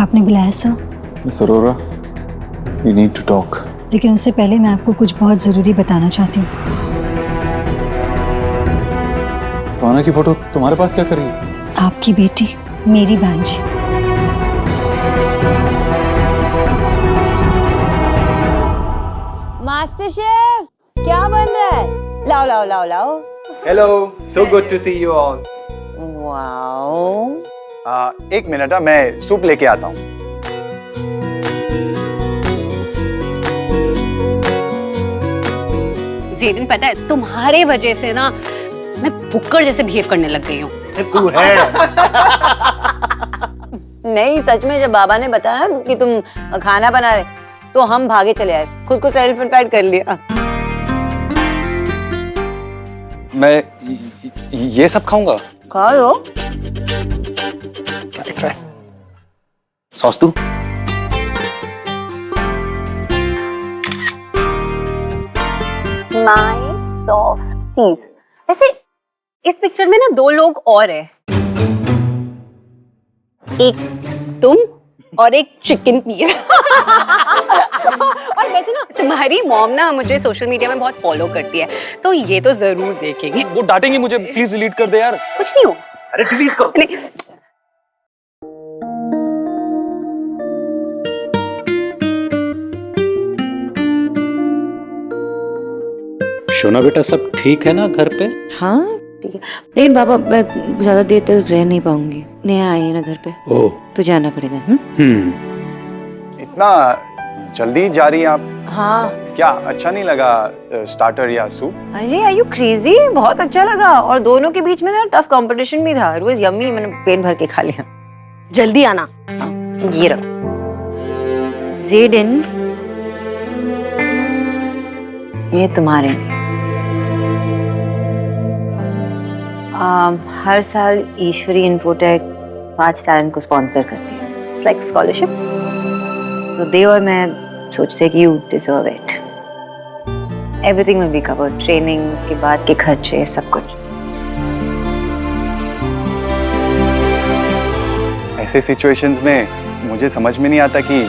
आपने बुलाया sir? Miss Arora, we need to talk. लेकिन उससे पहले मैं आपको कुछ बहुत ज़रूरी बताना चाहती हूँ। पाना की फोटो तुम्हारे पास क्या कर रही है? आपकी बेटी मेरी भांजी। मास्टर शेफ, क्या बन रहा है? लाओ लाओ लाओ लाओ। Hello, so good to see you all. Wow. एक मिनट मैं सूप लेके आता हूँ। ज़ेडिन, पता है तुम्हारे वजह से ना मैं भुक्कड़ जैसे बिहेव करने लग गई हूँ। तू है। नहीं, सच में जब बाबा ने बताया कि तुम खाना बना रहे तो हम भागे चले आए, खुद को सेल्फ इन्वाइट कर लिया। मैं ये सब खाऊंगा। खा लो। सॉस तू? नाइस सॉफ्ट चीज। वैसे इस पिक्चर में ना दो लोग और हैं, एक तुम और एक चिकन पीस। और वैसे ना तुम्हारी मॉम ना मुझे सोशल मीडिया में बहुत फॉलो करती है, तो ये तो जरूर देखेंगे। वो डांटेंगी मुझे, प्लीज डिलीट कर दे यार। कुछ नहीं हो। अरे डिलीट करो। नहीं। शोना बेटा, सब ठीक है ना घर पे? हाँ ठीक है, लेकिन बाबा मैं ज्यादा देर तक रह नहीं पाऊंगी। नेहा आई है ना घर पे, ओह। तो जाना पड़ेगा। इतना जल्दी जा रही हैं आप? हाँ। क्या अच्छा नहीं लगा स्टार्टर या सूप? अरे आर यू क्रेजी? बहुत अच्छा लगा, और दोनों के बीच में ना टफ कंपटीशन भी था। इट वाज यम्मी, मैंने पेट भर के खा लिया। जल्दी आना। ये रहो। ज़ेडिन, ये तुम्हारे लिए। हर साल ईश्वरी इन्फोटेक 5 टैलेंट को स्पॉन्सर करती है, लाइक स्कॉलरशिप। तो देव और मैं सोचते कि you deserve it. Everything will be covered, training, उसके बाद के खर्चे, सब कुछ। ऐसे सिचुएशंस में मुझे समझ में नहीं आता कि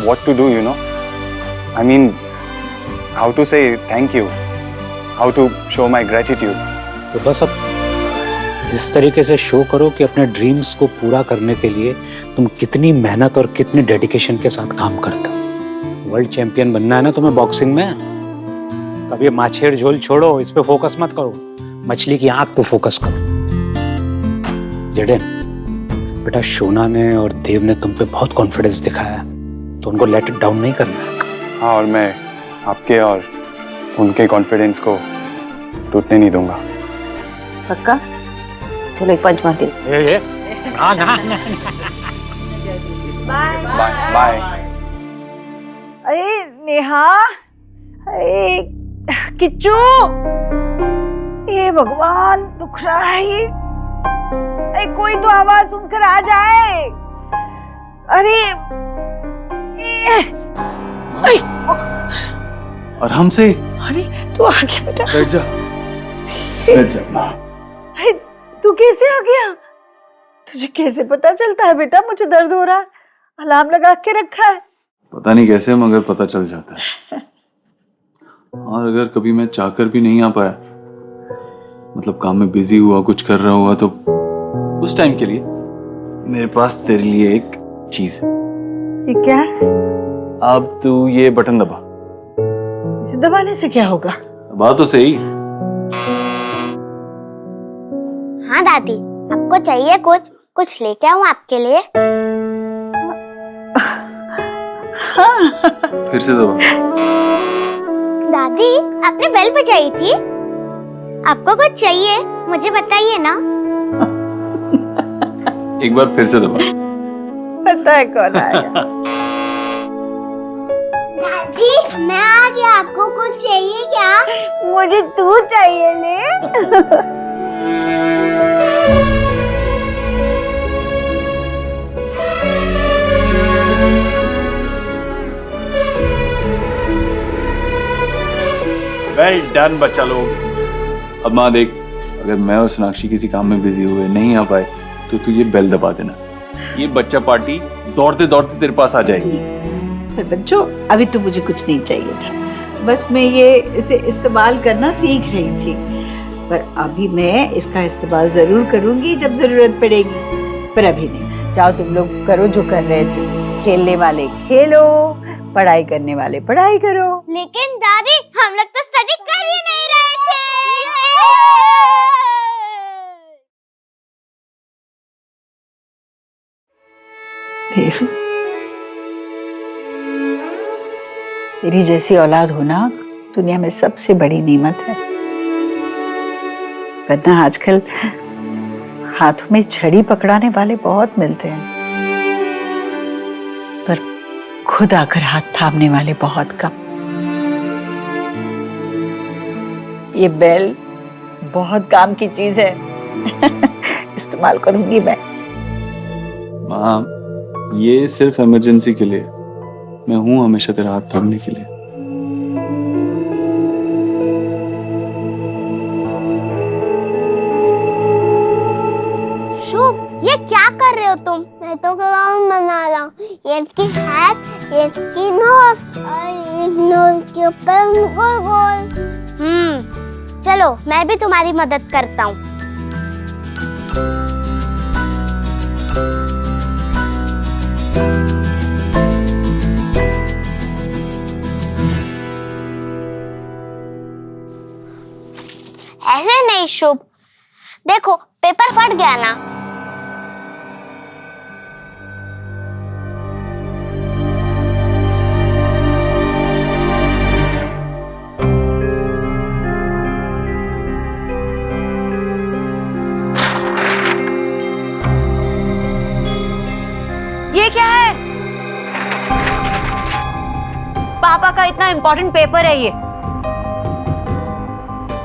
what to do, you know? I mean, how to say thank you, how to show my gratitude. तो बस अब इस तरीके से शो करो कि अपने ड्रीम्स को पूरा करने के लिए तुम कितनी मेहनत और कितनी डेडिकेशन के साथ काम करते हो। वर्ल्ड चैंपियन बनना है ना तुम्हें बॉक्सिंग में, तब ये माछेड़ झोल छोड़ो, इस पे फोकस मत करो, मछली की आंख पे फोकस करो। ज़ेडिन बेटा, शोना ने और देव ने तुम पे बहुत कॉन्फिडेंस दिखाया, तो उनको लेट इट डाउन नहीं करना है। हाँ, और मैं आपके और उनके कॉन्फिडेंस को टूटने नहीं दूंगा। पक्का? चलो एक पंच मार दे। ना ना बाय बाय। अरे नेहा, अरे किच्चू, ये भगवान दुख रहा है ये। अरे कोई तो आवाज सुनकर आ जाए। अरे आराम से अरे तू आ गया बेटा। बैठ जा, बैठ जा माँ। अरे तू कैसे आ गया? तुझे कैसे पता चलता है बेटा मुझे दर्द हो रहा है? अलार्म लगा के रखा है? पता नहीं कैसे, मगर पता चल जाता है। और अगर कभी मैं चाहकर भी नहीं आ पाया, मतलब काम में बिजी हुआ, कुछ कर रहा हुआ, तो उस टाइम के लिए मेरे पास तेरे लिए एक चीज है। ये क्या है? अब तू ये बटन दबा। इसे दबाने से क्या होगा? दबा तो सही। हाँ दादी, आपको चाहिए कुछ? कुछ लेके आऊं आपके लिए? फिर से दबा। दादी, आपने बेल बजाई थी? आपको कुछ चाहिए? मुझे बताइए ना। एक बार फिर से दबा। पता है कौन आया? दादी, मैं आ गया। आपको कुछ चाहिए क्या? मुझे तू चाहिए ले। वेल डन बच्चा लोग। अब माँ देख, अगर मैं और सोनाक्षी किसी काम में बिजी हुए नहीं आ पाए, तो तू ये बेल दबा देना। ये बच्चा पार्टी दौड़ते दौड़ते तेरे पास आ जाएगी। पर बच्चों, अभी तो मुझे कुछ नहीं चाहिए था, बस मैं ये इसे इस्तेमाल करना सीख रही थी। पर अभी मैं इसका इस्तेमाल जरूर करूंगी जब जरूरत पड़ेगी, पर अभी नहीं। जाओ तुम लोग करो जो कर रहे थे, खेलने वाले खेलो, पढ़ाई करने वाले पढ़ाई करो। लेकिन दादी, हम लोग तो स्टडी कर ही नहीं रहे थे। देव, तेरी जैसी औलाद होना दुनिया में सबसे बड़ी नेमत है। वरना आजकल हाथों में छड़ी पकड़ाने वाले बहुत मिलते हैं, पर खुद आकर हाथ थामने वाले बहुत कम। ये बेल बहुत काम की चीज है। इस्तेमाल करूंगी मैं। माँ, ये सिर्फ इमरजेंसी के लिए, मैं हूं हमेशा तेरा हाथ थामने के लिए। शुभ, ये क्या कर रहे हो तुम? मैं तो क्लाउन बना रहा हूँ। ये इसकी हाथ, ये इसकी नोज, और इस नोज के ऊपर गोल। चलो मैं भी तुम्हारी मदद करता हूँ। ऐसे नहीं शुभ, देखो पेपर फट गया ना। ये क्या है? पापा का इतना इम्पोर्टेंट पेपर है ये।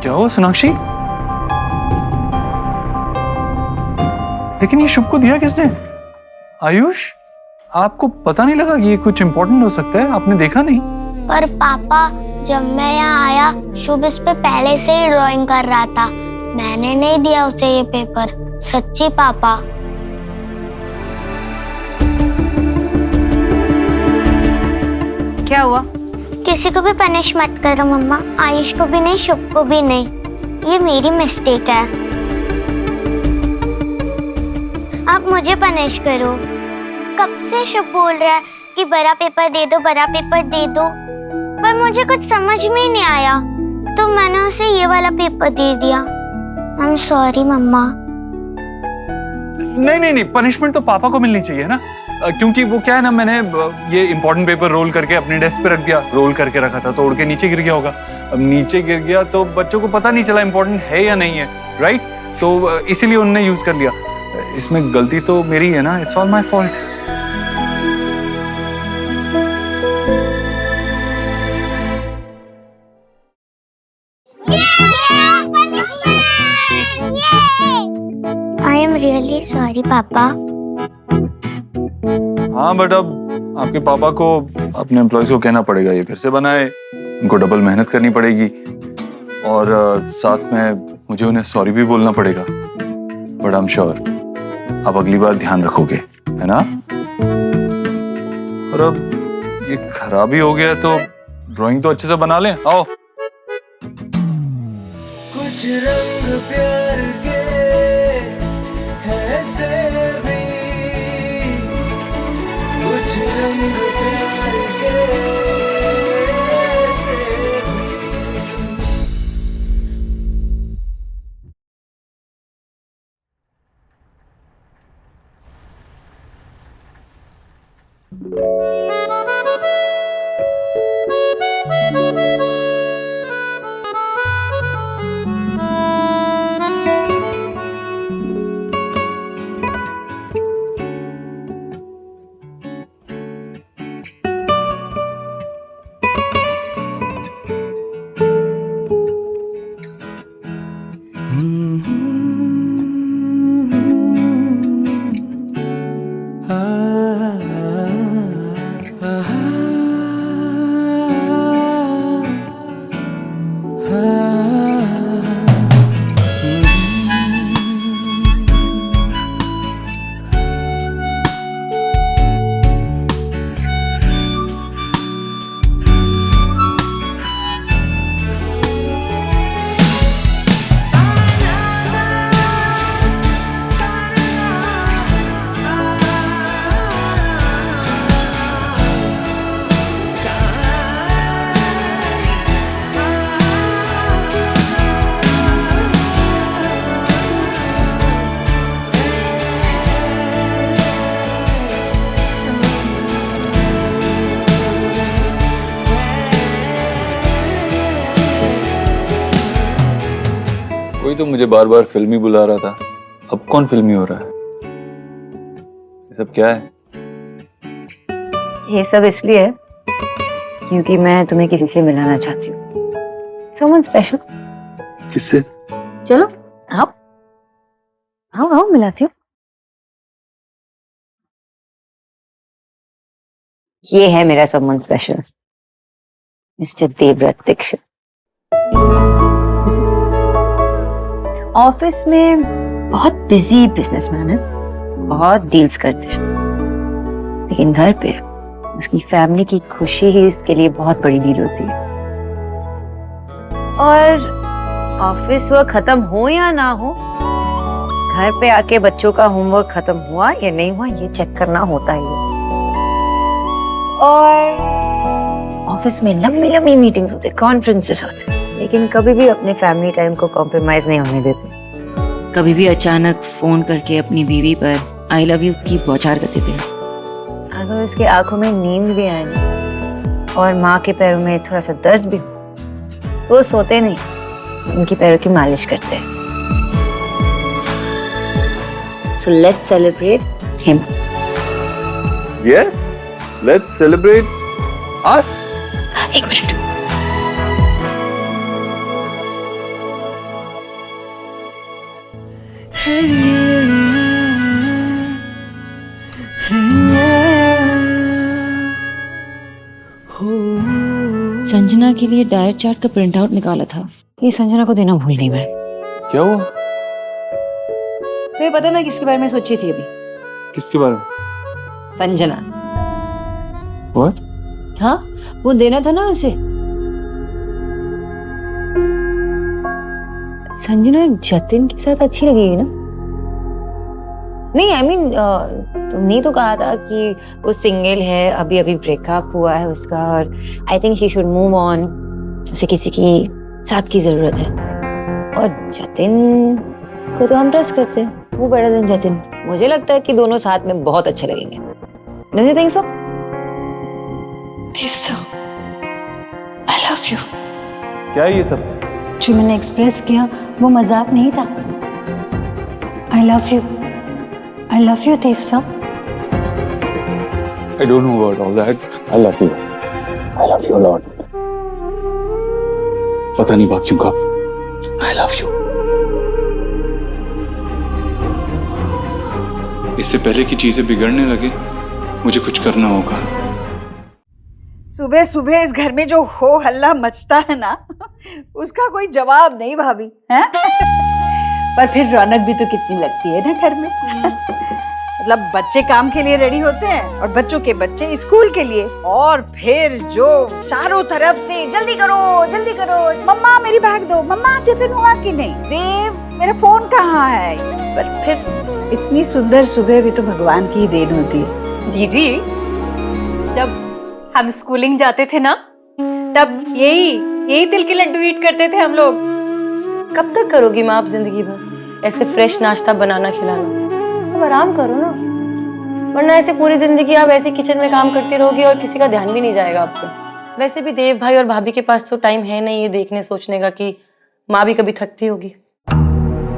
क्या हुआ सोनाक्षी? लेकिन ये शुभ को दिया किसने? आयुष, आपको पता नहीं लगा कि ये कुछ इम्पोर्टेंट हो सकता है? आपने देखा नहीं? पर पापा, जब मैं यहाँ आया, शुभ इस पे पहले से ही ड्राइंग कर रहा था। मैंने नहीं दिया उसे ये पेपर। सच्ची पापा। क्या हुआ? किसी को भी पनिश मत करो मम्मा, आयुष को भी नहीं, शुभ को भी नहीं। ये मेरी मिस्टेक है। आप मुझे पनिश करो। कब से शुभ बोल रहा है कि बड़ा पेपर दे दो, बड़ा पेपर दे दो, पर मुझे कुछ समझ में ही नहीं आया, तो मैंने उसे ये वाला पेपर दे दिया। आई एम सॉरी मम्मा। नहीं, पनिशमेंट तो पापा को मिलनी चाहिए ना, क्योंकि वो क्या है ना, मैंने ये इंपॉर्टेंट पेपर रोल करके अपने डेस्क पे रख दिया, रोल करके रखा था तो उड़ के नीचे गिर गया होगा। अब नीचे गिर गया तो बच्चों को पता नहीं चला इंपॉर्टेंट है या नहीं है, राइट? तो इसीलिए उन्होंने यूज कर लिया। इसमें गलती तो मेरी है ना, it's all my fault. I am really sorry पापा। हाँ, बट अब आपके पापा को अपने एम्प्लॉयज को कहना पड़ेगा ये फिर से बनाए, उनको डबल मेहनत करनी पड़ेगी, और साथ में मुझे उन्हें सॉरी भी बोलना पड़ेगा। बट आई एम श्योर अब अगली बार ध्यान रखोगे, है ना? और अब ये खराबी हो गया तो ड्राइंग तो अच्छे से बना लें। आओ। कुछ रंग प्यार के हैं से भी, कुछ रंग प्यार के से भी। कोई तो मुझे बार बार फिल्मी बुला रहा था, अब कौन फिल्मी हो रहा है? ये सब क्या है? ये सब इसलिए है क्योंकि मैं तुम्हें किसी से मिलाना चाहती हूँ। Someone special। किससे? चलो आओ आओ आओ, मिलाती हूँ। ये है मेरा someone special, mister Devvrat Dikshit. Office में बहुत बिजी बिजनेसमैन है, बहुत डील्स करते हैं, लेकिन घर पे उसकी फैमिली की खुशी ही इसके लिए बहुत बड़ी डील होती है। और ऑफिस वर्क खत्म हो या ना हो, घर पे आके बच्चों का होमवर्क खत्म हुआ या नहीं हुआ ये चेक करना होता ही है। और ऑफिस में लंबी लंबी मीटिंग्स होते, कॉन्फ्रेंसेस होते, लेकिन कभी भी अपने फैमिली टाइम को कॉम्प्रोमाइज नहीं होने देते। कभी भी अचानक फोन करके अपनी बीवी पर आई लव यू की बौछार कर देते हैं। अगर उसकी आंखों में नींद भी आए ना, और माँ के पैरों में थोड़ा सा दर्द भी हो, तो वो सोते नहीं, उनकी पैरों की मालिश करते हैं। So let's celebrate him. Yes, let's celebrate us. एक मिनट। संजना के लिए डाइट चार्ट का प्रिंट आउट निकाला था। ये संजना को देना भूल गई मैं। क्या हुआ? तो ये पता है मैं किसके बारे में सोची थी अभी? किसके बारे में? संजना। What? हाँ, वो देना था ना उसे। संजना जतिन के साथ अच्छी लगेगी ना? नहीं, I mean, तुमने तो कहा था कि वो सिंगल है, अभी अभी ब्रेकअप हुआ है उसका, और I think she should move on. उसे किसी की साथ की जरूरत है। और जतिन को तो हम ट्रस्ट करते हैं, वो बड़ा दिन जतिन। मुझे लगता है कि दोनों साथ में बहुत अच्छे लगेंगे। Don't you think so? Dev sir, I love you. क्या है ये सब? जो मैंने एक्सप्रेस किया वो मजाक नहीं था। I love you, I love you Dev sir. I don't know about all that. I love you. I love you a lot. पता नहीं बाकियों का। I love you. इससे पहले कि चीजें बिगड़ने लगे, मुझे कुछ करना होगा। सुबह सुबह इस घर में जो हो हल्ला मचता है ना, उसका कोई जवाब नहीं भाभी, हैं? पर फिर रौनक भी तो कितनी लगती है ना घर में। मतलब बच्चे काम के लिए रेडी होते हैं और बच्चों के बच्चे स्कूल के लिए, और फिर जो चारों तरफ से जल्दी करो, मम्मा मेरी बैग दो, मम्मा टिफिन हुआ कि नहीं, देव मेरा फोन कहाँ है। पर फिर इतनी सुंदर सुबह भी तो भगवान की ही देन होती है। जीजी, जब हम स्कूलिंग जाते थे ना, तब यही तिल के लड्डू ईट करते थे हम लोग। कब तक करोगी माँ आप जिंदगी भर ऐसे फ्रेश नाश्ता बनाना खिलाना? अब आराम करो ना, वरना ऐसे पूरी जिंदगी आप ऐसे किचन में काम करती रहोगी और किसी का ध्यान भी नहीं जाएगा आपको। वैसे भी देव भाई और भाभी के पास तो टाइम है नहीं ये देखने सोचने का कि माँ भी कभी थकती होगी।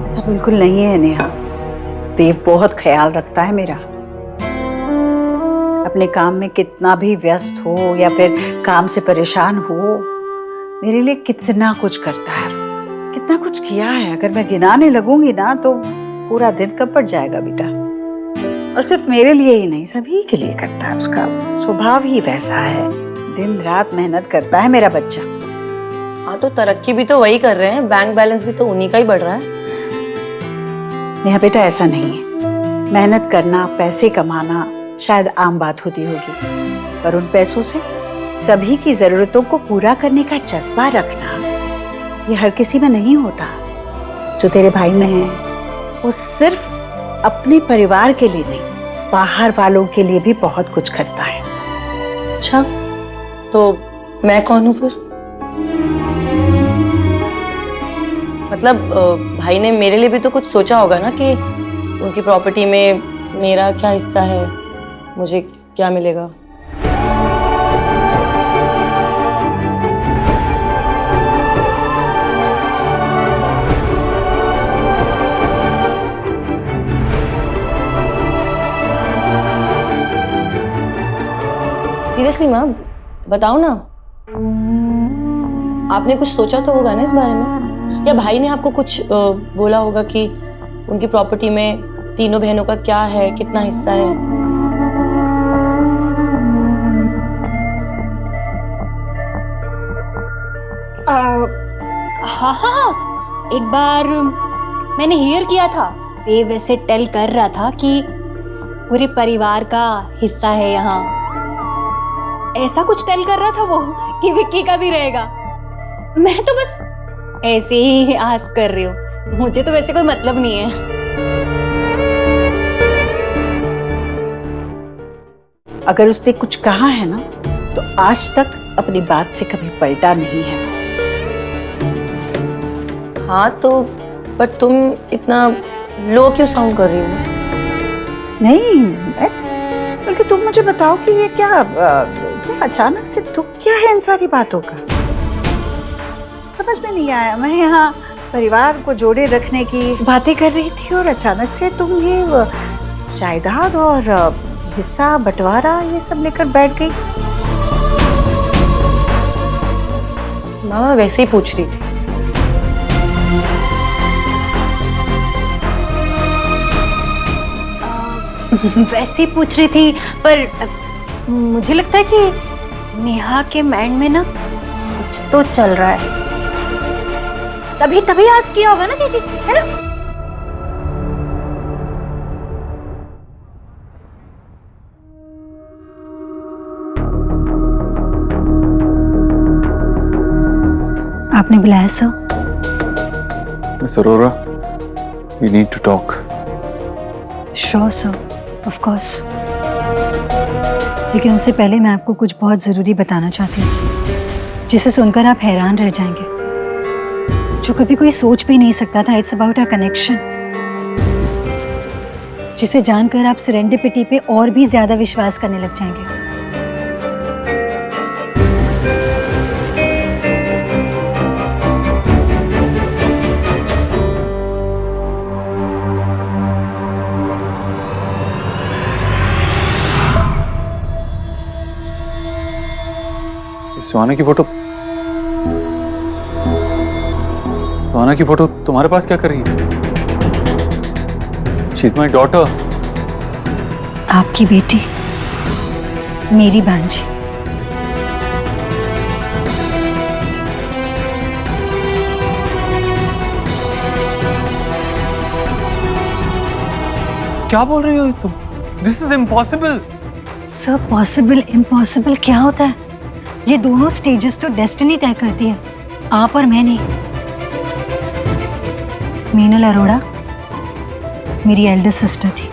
ऐसा बिल्कुल नहीं है नेहा, देव बहुत ख्याल रखता है मेरा। अपने काम में कितना भी व्यस्त हो या फिर काम से परेशान हो, मेरे लिए कितना कुछ करता है, कितना कुछ किया है। अगर मैं गिनाने लगूंगी ना तो पूरा दिन कब पड़ जाएगा बेटा। और सिर्फ मेरे लिए ही नहीं, सभी के लिए करता है। उसका स्वभाव ही वैसा है, दिन रात मेहनत करता है मेरा बच्चा। हाँ, तो तरक्की भी तो वही कर रहे हैं, बैंक बैलेंस भी तो उन्हीं का ही बढ़ रहा है। नेहा बेटा ऐसा नहीं है, मेहनत करना, पैसे कमाना शायद आम बात होती होगी, पर उन पैसों से सभी की जरूरतों को पूरा करने का जज्बा रखना, ये हर किसी में नहीं होता। जो तेरे भाई में है वो सिर्फ अपने परिवार के लिए नहीं, बाहर वालों के लिए भी बहुत कुछ करता है। अच्छा, तो मैं कौन हूँ फिर? मतलब भाई ने मेरे लिए भी तो कुछ सोचा होगा ना कि उनकी प्रॉपर्टी में मेरा क्या हिस्सा है, मुझे क्या मिलेगा। सीरियसली माँ, बताओ ना, आपने कुछ सोचा तो होगा ना इस बारे में, या भाई ने आपको कुछ बोला होगा कि उनकी प्रॉपर्टी में तीनों बहनों का क्या है, कितना हिस्सा है? हाँ हाँ, एक बार मैंने हियर किया था, देव वैसे टेल कर रहा था कि पूरे परिवार का हिस्सा है यहाँ, ऐसा कुछ टेल कर रहा था वो कि विक्की का भी रहेगा। मैं तो बस ऐसे ही आस कर रही हूँ, मुझे तो वैसे कोई मतलब नहीं है। अगर उसने कुछ कहा है ना, तो आज तक अपनी बात से कभी पलटा नहीं है। हाँ तो पर तुम इतना लो क्यों साउंड कर रही हो? नहीं, बल्कि तुम मुझे बताओ कि ये क्या अचानक से दुख क्या है इन सारी बातों का? समझ में नहीं आया। मैं यहाँ परिवार को जोड़े रखने की बातें कर रही थी और अचानक से तुम ये जायदाद और हिस्सा बंटवारा ये सब लेकर बैठ गई। मामा वैसे ही पूछ रही थी। वैसे ही पूछ रही थी, पर मुझे लगता है कि नेहा के माइंड में ना कुछ तो चल रहा है, तभी आज किया होगा ना जीजी, है ना? आपने बुलाया sir? Miss Arora, we need to talk. Sure sir, of course. लेकिन उससे पहले मैं आपको कुछ बहुत ज़रूरी बताना चाहती हूँ, जिसे सुनकर आप हैरान रह जाएंगे, जो कभी कोई सोच भी नहीं सकता था। इट्स अबाउट अ कनेक्शन, जिसे जानकर आप सेरेंडिपिटी पे और भी ज़्यादा विश्वास करने लग जाएंगे। सुहाना की फोटो, सुहाना की फोटो तुम्हारे पास क्या कर रही है? She is my daughter. आपकी बेटी, मेरी भांजी। क्या बोल रही हो तुम? This is impossible. Sir, possible impossible क्या होता है? ये दोनों स्टेजेस तो डेस्टिनी तय करती है, आप और मैं नहीं। मीनल अरोड़ा मेरी एल्डर सिस्टर थी,